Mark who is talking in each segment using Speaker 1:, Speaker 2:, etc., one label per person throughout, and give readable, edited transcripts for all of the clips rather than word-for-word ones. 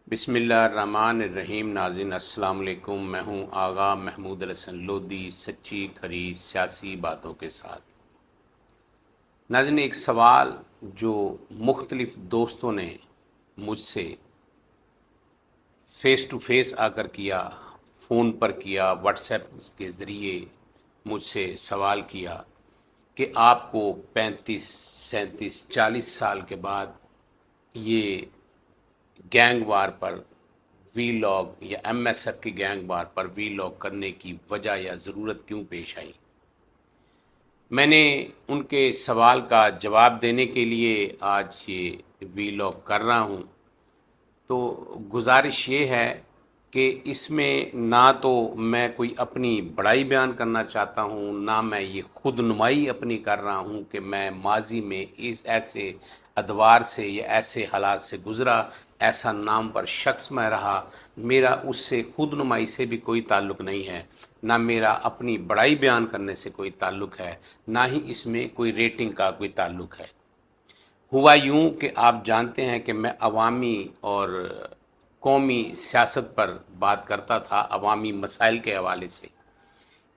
Speaker 1: बिस्मिल्लाहिर्रहमानिर्रहीम। नाज़रीन अस्सलाम वालेकुम। मैं हूं आगा महमूद हसन लोधी, सच्ची खरी सियासी बातों के साथ। नाज़रीन, एक सवाल जो मुख्तलिफ दोस्तों ने मुझसे फ़ेस टू फेस आकर किया, फ़ोन पर किया, व्हाट्सएप के ज़रिए मुझसे सवाल किया कि आपको 35, 37, 40 साल के बाद ये गैंग वार पर वीलॉग या एमएसएफ की गैंग वार पर वीलॉग करने की वजह या ज़रूरत क्यों पेश आई। मैंने उनके सवाल का जवाब देने के लिए आज ये वीलॉग कर रहा हूँ। तो गुजारिश ये है कि इसमें ना तो मैं कोई अपनी बड़ाई बयान करना चाहता हूँ, ना मैं ये खुद नुमाई अपनी कर रहा हूँ कि मैं माजी में इस ऐसे अदवार से या ऐसे हालात से गुज़रा, ऐसा नाम पर शख्स मैं रहा। मेरा उससे खुद नुमाई से भी कोई ताल्लुक़ नहीं है, ना मेरा अपनी बड़ाई बयान करने से कोई ताल्लुक़ है, ना ही इसमें कोई रेटिंग का कोई ताल्लुक़ है। हुआ यूं कि आप जानते हैं कि मैं अवामी और कौमी सियासत पर बात करता था, अवामी मसाइल के हवाले से,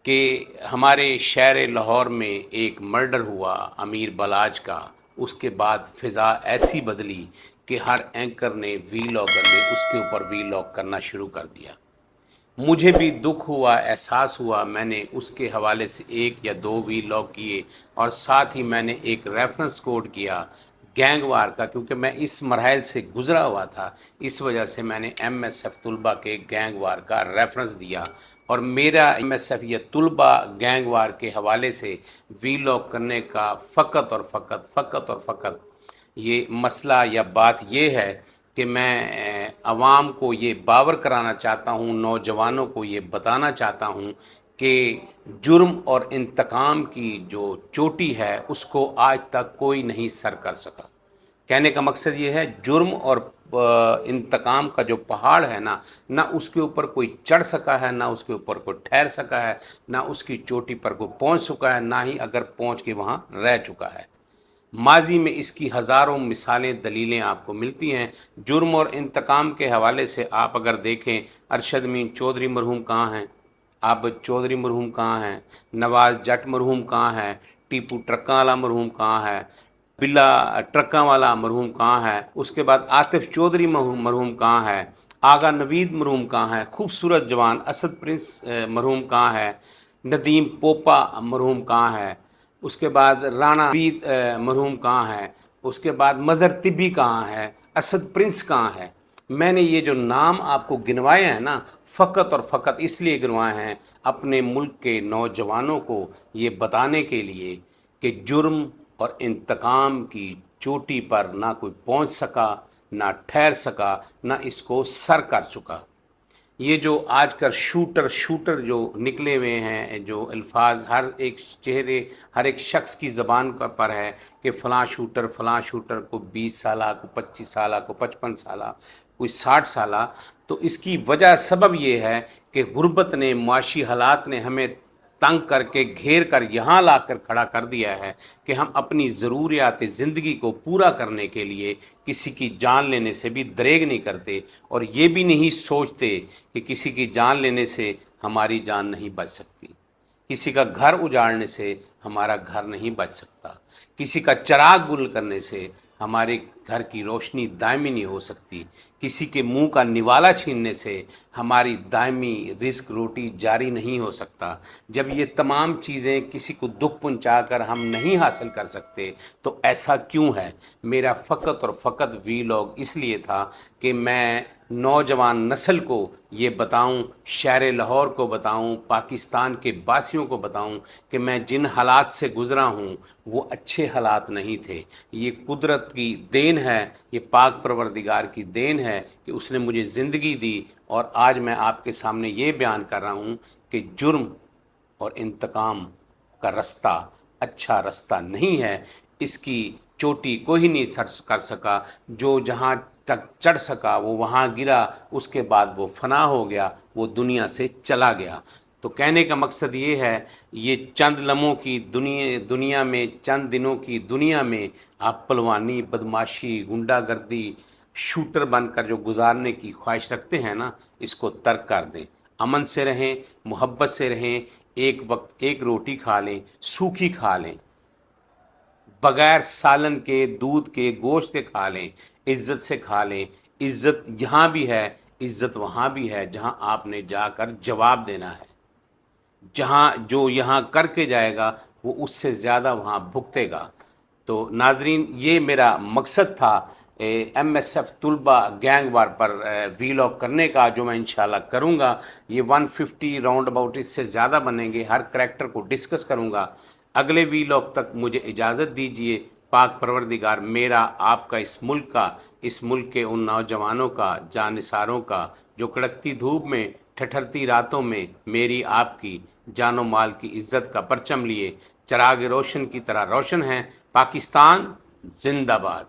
Speaker 1: कि हमारे शहर लाहौर में एक मर्डर हुआ अमीर बलाज का। उसके बाद फ़िज़ा ऐसी बदली कि हर एंकर ने वीलॉगर ने उसके ऊपर वीलॉग करना शुरू कर दिया। मुझे भी दुख हुआ, एहसास हुआ। मैंने उसके हवाले से एक या दो वीलॉग किए और साथ ही मैंने एक रेफरेंस कोड किया गैंग वार का, क्योंकि मैं इस मरहल से गुज़रा हुआ था। इस वजह से मैंने एमएसएफ तुलबा के गैंग वार का रेफरेंस दिया और मेरा एमएसएफ या तुलबा गैंग वार के हवाले से वीलॉग करने का फ़कत ये मसला या बात ये है कि मैं अवाम को ये बावर कराना चाहता हूँ, नौजवानों को ये बताना चाहता हूँ कि जुर्म और इंतकाम की जो चोटी है उसको आज तक कोई नहीं सर कर सका। कहने का मकसद ये है, जुर्म और इंतकाम का जो पहाड़ है ना उसके ऊपर कोई चढ़ सका है, ना उसके ऊपर कोई ठहर सका है, ना उसकी चोटी पर कोई पहुंच चुका है, ना ही अगर पहुंच के वहां रह चुका है। माजी में इसकी हज़ारों मिसालें, दलीलें आपको मिलती हैं। जुर्म और इंतकाम के हवाले से आप अगर देखें, अरशद मीन चौधरी मरहूम कहाँ हैं, आबिद चौधरी मरहूम कहाँ हैं, नवाज़ जट मरहूम कहाँ है, टीपू ट्रक्का वाला मरहूम कहाँ है, बिल्ला ट्रक्का वाला मरहूम कहाँ है, उसके बाद आतिफ चौधरी मरहूम कहाँ है, आगा नवीद मरहूम कहाँ है, खूबसूरत जवान असद प्रिंस मरहूम कहाँ है, नदीम पोपा मरहूम कहाँ है, उसके बाद राणा बीद मरहूम कहाँ है, उसके बाद मज़र तिब्बी कहाँ है, असद प्रिंस कहाँ है। मैंने ये जो नाम आपको गिनवाए हैं ना, फ़कत और फ़कत इसलिए गिनवाए हैं अपने मुल्क के नौजवानों को ये बताने के लिए कि जुर्म और इंतकाम की चोटी पर ना कोई पहुंच सका, ना ठहर सका, ना इसको सर कर चुका। ये जो आजकल शूटर शूटर जो निकले हुए हैं, जो अल्फाज हर एक चेहरे, हर एक शख्स की ज़बान पर है कि फ़लाँ शूटर को 20 साला, को 25 साला, को 55 साला, कोई 60 साला। तो इसकी वजह सबब ये है कि गुर्बत ने, माशी हालात ने हमें तंग करके घेर कर यहाँ लाकर खड़ा कर दिया है कि हम अपनी ज़रूरियात ज़िंदगी को पूरा करने के लिए किसी की जान लेने से भी दरेग नहीं करते, और ये भी नहीं सोचते कि किसी की जान लेने से हमारी जान नहीं बच सकती, किसी का घर उजाड़ने से हमारा घर नहीं बच सकता, किसी का चिराग गुल करने से हमारे घर की रोशनी दायमी नहीं हो सकती, किसी के मुंह का निवाला छीनने से हमारी दायमी रिस्क रोटी जारी नहीं हो सकता। जब ये तमाम चीज़ें किसी को दुख पहुंचाकर हम नहीं हासिल कर सकते तो ऐसा क्यों है। मेरा फ़कत और फ़कत वीलॉग इसलिए था कि मैं नौजवान नस्ल को ये बताऊं, शहर लाहौर को बताऊं, पाकिस्तान के बासियों को बताऊं कि मैं जिन हालात से गुज़रा हूं वो अच्छे हालात नहीं थे। ये कुदरत की देन है, ये पाक परवरदिगार की देन है कि उसने मुझे ज़िंदगी दी, और आज मैं आपके सामने ये बयान कर रहा हूं कि जुर्म और इंतकाम का रास्ता अच्छा रास्ता नहीं है। इसकी चोटी कोई नहीं सर कर सका। जो जहाँ तक चढ़ सका वो वहाँ गिरा, उसके बाद वो फना हो गया, वो दुनिया से चला गया। तो कहने का मकसद ये है, ये चंद लम्हों की दुनिया में, चंद दिनों की दुनिया में आप पलवानी, बदमाशी, गुंडागर्दी, शूटर बनकर जो गुजारने की ख्वाहिश रखते हैं ना, इसको तर्क कर दें। अमन से रहें, मोहब्बत से रहें, एक वक्त एक रोटी खा लें, सूखी खा लें, बगैर सालन के, दूध के, गोश्त के खा लें, इज्जत से खा लें। इज्जत यहाँ भी है, इज्जत वहाँ भी है जहाँ आपने जाकर जवाब देना है। जहाँ जो यहाँ करके जाएगा वो उससे ज़्यादा वहाँ भुगतेगा। तो नाजरीन, ये मेरा मकसद था MSF तुलबा गैंग वार पर वीलॉग करने का, जो मैं इंशाल्लाह करूँगा। ये 150 राउंड अबाउट, इससे ज़्यादा बनेंगे। हर करैक्टर को डिस्कस करूँगा। अगले वीलॉग तक मुझे इजाज़त दीजिए। पाक परवरदिगार मेरा, आपका, इस मुल्क का, इस मुल्क के उन नौजवानों का, जानिसारों का, जो कड़कती धूप में, ठठरती रातों में मेरी आपकी जानो माल की इज्जत का परचम लिए चराग रोशन की तरह रोशन हैं। पाकिस्तान जिंदाबाद।